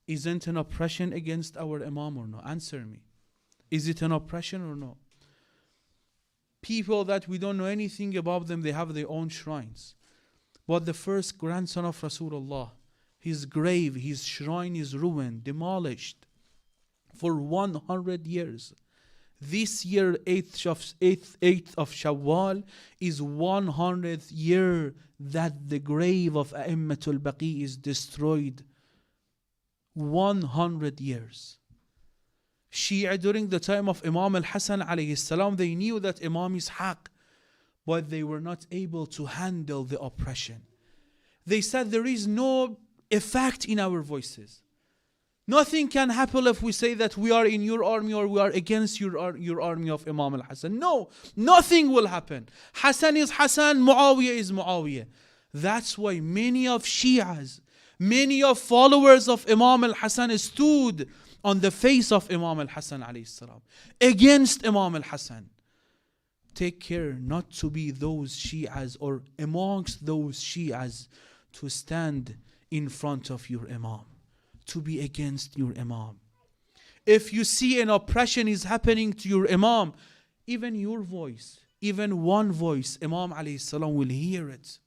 Isn't an oppression against our Imam or no? Answer me. Is it an oppression or no? People that we don't know anything about them, they have their own shrines. But the first grandson of Rasulullah, his grave, his shrine is ruined, demolished for 100 years. This year, 8th of Shawwal, is 100th year that the grave of A'immatul Baqi is destroyed. 100 years. Shia during the time of Imam al-Hasan alayhi salam, they knew that Imam is haq, but they were not able to handle the oppression. They said there is no effect in our voices. Nothing can happen if we say that we are in your army or we are against your army of Imam al-Hasan. No, nothing will happen. Hasan is Hasan, Muawiyah is Muawiyah. That's why many of Shias, many of followers of Imam al-Hasan stood on the face of Imam al-Hasan alayhi salam, against Imam al-Hasan. Take care not to be those Shias or amongst those Shias to stand in front of your Imam, to be against your Imam. If you see an oppression is happening to your Imam, even your voice, even one voice, Imam alayhi salam will hear it.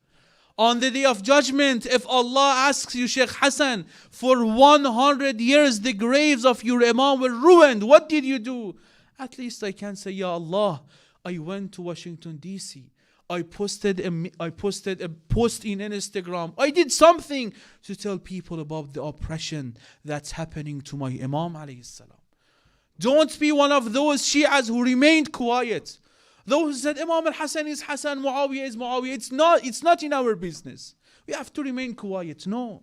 On the day of judgment, if Allah asks you, Sheikh Hasan, for 100 years the graves of your Imam were ruined, what did you do? At least I can say, Ya Allah, I went to Washington DC. I posted a post in Instagram. I did something to tell people about the oppression that's happening to my Imam alayhi salam. Don't be one of those Shias who remained quiet. Those who said Imam al-Hasan is Hasan, Muawiyah is Muawiyah. It's not in our business. We have to remain quiet. No.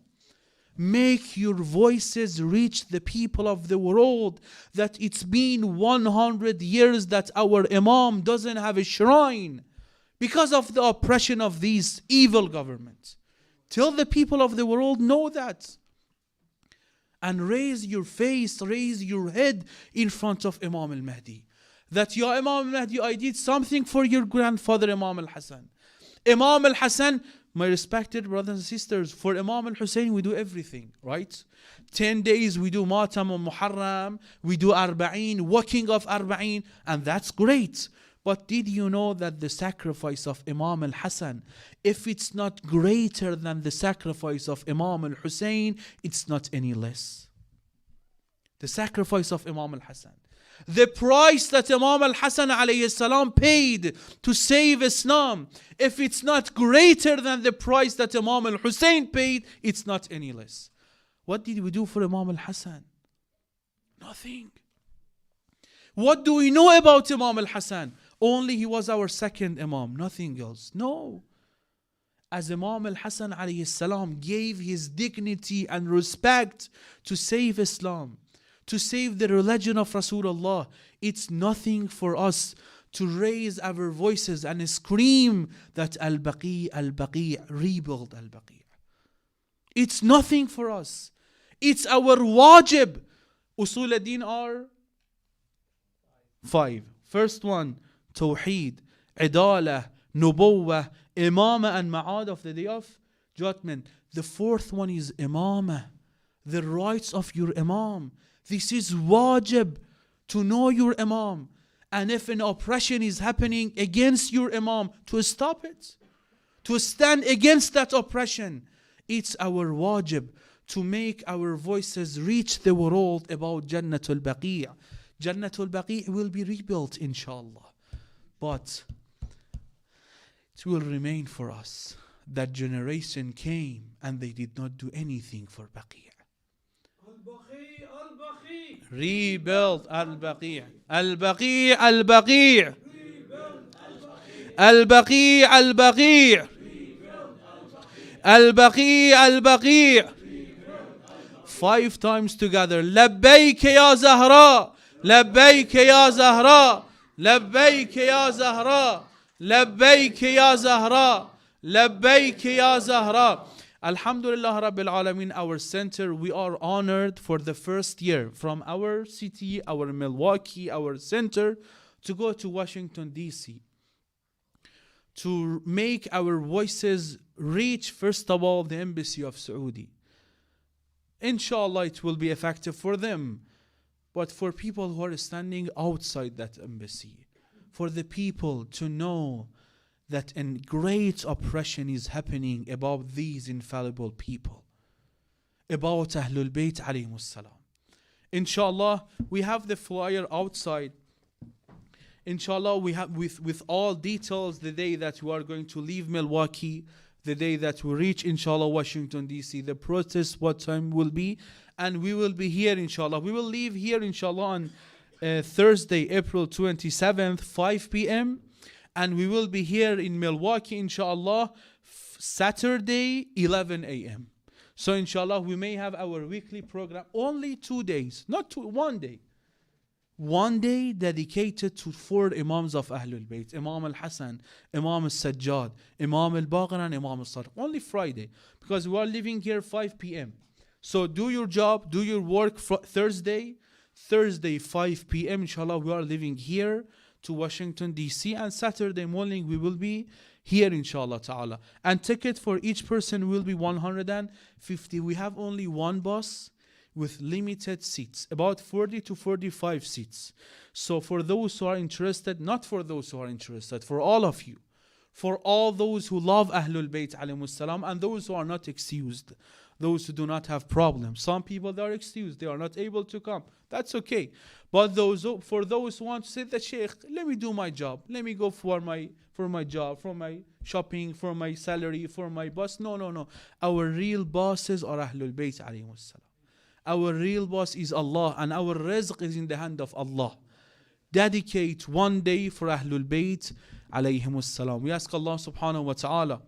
Make your voices reach the people of the world that it's been 100 years that our Imam doesn't have a shrine because of the oppression of these evil governments. Tell the people of the world, know that. And raise your face, raise your head in front of Imam al-Mahdi. That, Ya Imam al-Mahdi, I did something for your grandfather Imam al-Hasan. Imam al-Hasan, my respected brothers and sisters, for Imam al-Hussein we do everything, right? 10 days we do Matam and Muharram, we do Arba'een, walking of Arba'een, and that's great. But did you know that the sacrifice of Imam al-Hasan, if it's not greater than the sacrifice of Imam al-Hussein, it's not any less. The sacrifice of Imam al-Hasan. The price that Imam al-Hasan alayhi salam paid to save Islam, if it's not greater than the price that Imam al-Hussein paid, it's not any less. What did we do for Imam al-Hasan? Nothing. What do we know about Imam al-Hasan? Only he was our second Imam, nothing else. No. As Imam al-Hasan alayhi salam gave his dignity and respect to save Islam, to save the religion of Rasulullah, it's nothing for us to raise our voices and scream that Al-Baqi, Al-Baqi, rebuild Al-Baqi. It's nothing for us. It's our wajib. Usul ad-Din are 5. First one, Tawheed, Idalah, Nubuwwah, Imamah and Ma'ad of the Day of Judgment. The fourth one is Imamah, the rights of your Imam. This is wajib, to know your Imam. And if an oppression is happening against your Imam, to stop it. To stand against that oppression. It's our wajib to make our voices reach the world about Jannatul Baqi'. Jannatul Baqi' will be rebuilt, inshallah. But it will remain for us. That generation came and they did not do anything for Baqi'. Rebuild Al-Baqi'. Al-Baqi', Al-Baqi'. Al-Baqi', Al-Baqi'. Al-Baqi', Al-Baqi'. 5 times together. Labbayk ya Zahra. Labbayk ya Zahra. Labbayk ya Zahra. Labbayk ya Zahra. Labbayk ya Zahra. Alhamdulillah Rabbil Alameen, our center, we are honored for the first year from our city, our Milwaukee, our center, to go to Washington DC, to make our voices reach, first of all, the embassy of Saudi. Inshallah, it will be effective for them, but for people who are standing outside that embassy, for the people to know that a great oppression is happening about these infallible people, about Ahlul Bayt alayhimus salam. Inshallah, we have the flyer outside. Inshallah, we have with all details the day that we are going to leave Milwaukee, the day that we reach, inshallah, Washington DC, the protest, what time will be, and we will be here, inshallah. We will leave here, inshallah, on Thursday, April 27th, 5 p.m., and we will be here in Milwaukee, inshallah, Saturday, 11 a.m. So inshallah, we may have our weekly program only 2 days, not 1 day. 1 day dedicated to 4 Imams of Ahlul Bayt: Imam al-Hasan, Imam al-Sajjad, Imam al-Baqir, and Imam al-Sadiq. Only Friday, because we are leaving here 5 p.m. So do your job, do your work Thursday 5 p.m. inshallah, we are leaving here to Washington DC, and Saturday morning we will be here inshallah ta'ala. And ticket for each person will be 150. We have only one bus with limited seats, about 40 to 45 seats. So for those who are interested, not for those who are interested, for all of you, for all those who love Ahlul Bayt alayhimus salam, and those who are not excused, those who do not have problems. Some people, they are excused, they are not able to come. That's okay. But for those who want to say, the Sheikh, let me do my job, let me go for my job, for my shopping, for my salary, for my bus. No. Our real bosses are Ahlul Bayt alayhimus salam. Our real boss is Allah, and our rizq is in the hand of Allah. Dedicate 1 day for Ahlul Bayt alayhimus salam. We ask Allah subhanahu wa ta'ala,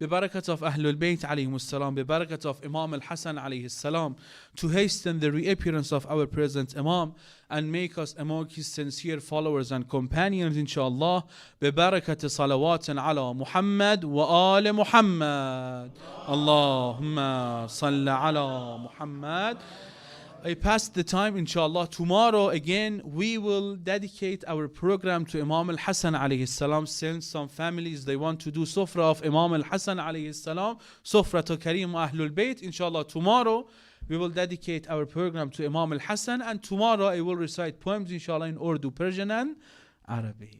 ببركة of Ahlul Bayt alayhimus salam, ببركة of Imam al-Hasan alayhis salam, to hasten the reappearance of our present Imam and make us among his sincere followers and companions inshallah. ببركة صلوات على محمد وآل محمد. اللهم صل على محمد. I passed the time inshallah. Tomorrow again we will dedicate our program to Imam al-Hasan alayhi salam, since some families they want to do sufra of Imam al-Hasan alayhi salam, sufra to Kareem Ahlul Bayt. Inshallah tomorrow we will dedicate our program to Imam al-Hasan, and tomorrow I will recite poems inshallah in Urdu, Persian and Arabic.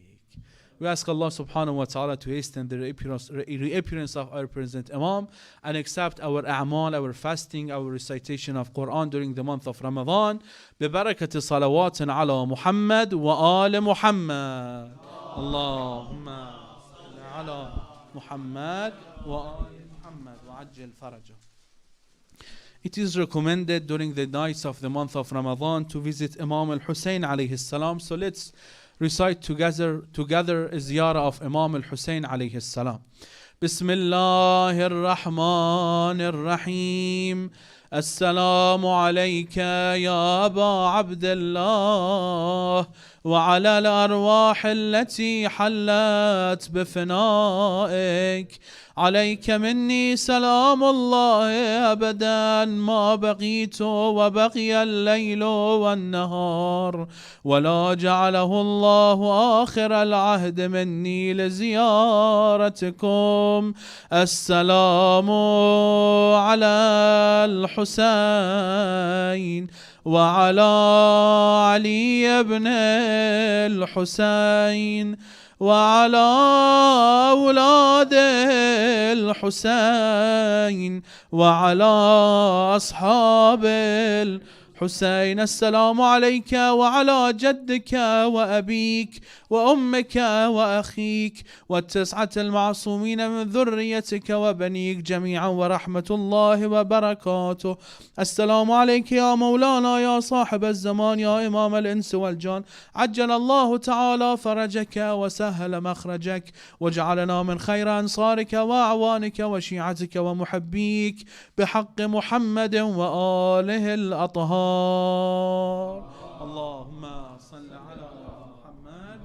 We ask Allah subhanahu wa ta'ala to hasten the reappearance of our present Imam and accept our a'mal, our fasting, our recitation of Quran during the month of Ramadan. ببركة صلوات على محمد وآل محمد. اللهم صل على محمد وآل محمد وعجل فرجه. It is recommended during the nights of the month of Ramadan to visit Imam al-Hussein alayhi salam. So let's recite together a ziyarah of Imam al-Hussein alayhi salam. Bismillahir Rahmanir Rahim. Assalamu alayka ya Aba Abdullah wa ala al-arwah allati hallat bifna'ik. عليك مني سلام الله أبدا ما بقيت وبقي الليل والنهار، ولا جعله الله آخر العهد مني لزيارتكم. السلام على الحسين وعلى علي بن الحسين وعلى أولاد الحسين وعلى أصحاب الحسين. السلام عليك وعلى جدك وأبيك وأمك وأخيك والتسعة المعصومين من ذريتك وبنيك جميعا ورحمة الله وبركاته. السلام عليك يا مولانا يا صاحب الزمان يا إمام الإنس والجان، عجل الله تعالى فرجك وسهل مخرجك وجعلنا من خير أنصارك وأعوانك وشيعتك ومحبيك بحق محمد وآله الأطهار. اللهم صل على محمد.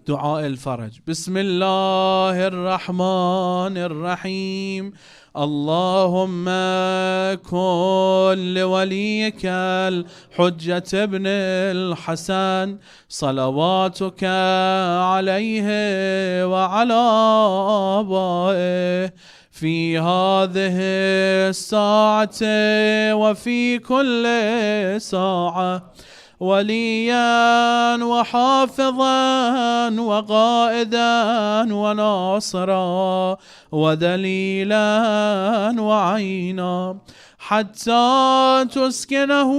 دعاء الفرج. بسم الله الرحمن الرحيم. اللهم كن لوليك الحجة ابن الحسن صلواتك عليه وعلى آبائه في هذه الساعة وفي كل ساعة، وليا وحافظا وقائدا وناصرا ودليلا وعينا، حتى تسكنه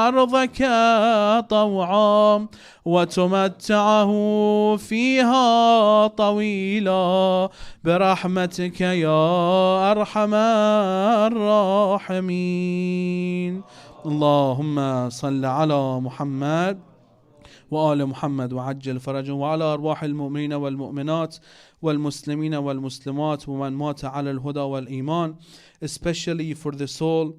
أرضك طوعا وتمتعه فيها طويلا برحمتك يا أرحم الراحمين. اللهم صل على محمد وآل محمد وعجل فرجهم وعلى أرواح المؤمنين والمؤمنات والمسلمين والمسلمات ومن مات على الهدى والإيمان, especially for the soul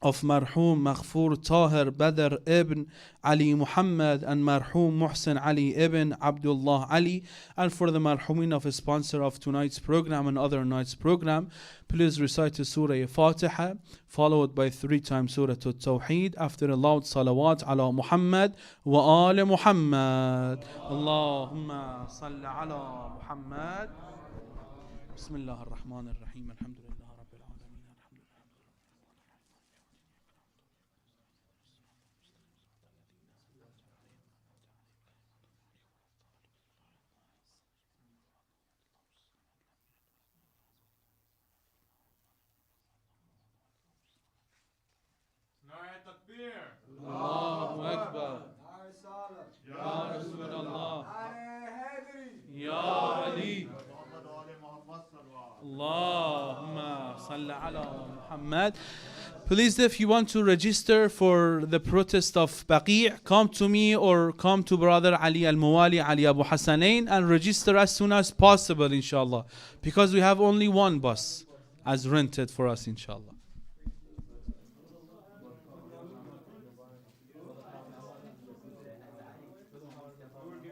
of Marhum Maghfur Tahir Badr ibn Ali Muhammad and Marhum Muhsin Ali ibn Abdullah Ali, and for the Marhumin of a sponsor of tonight's program and other night's program. Please recite the Surah Fatiha followed by 3 times Surah At-Tawheed after a loud salawat ala Muhammad wa ala Muhammad. Allahumma salli ala Muhammad. Bismillah ar-Rahman ar-Rahim. Alhamdulillah. Allahu Akbar. Ya Rasulallah. Ya Ali. Allahumma salli ala Muhammad. Please, if you want to register for the protest of Baqi', come to me or come to Brother Ali Al-Muwali, Ali Abu Hassanain, and register as soon as possible, inshallah. Because we have only one bus as rented for us, inshallah.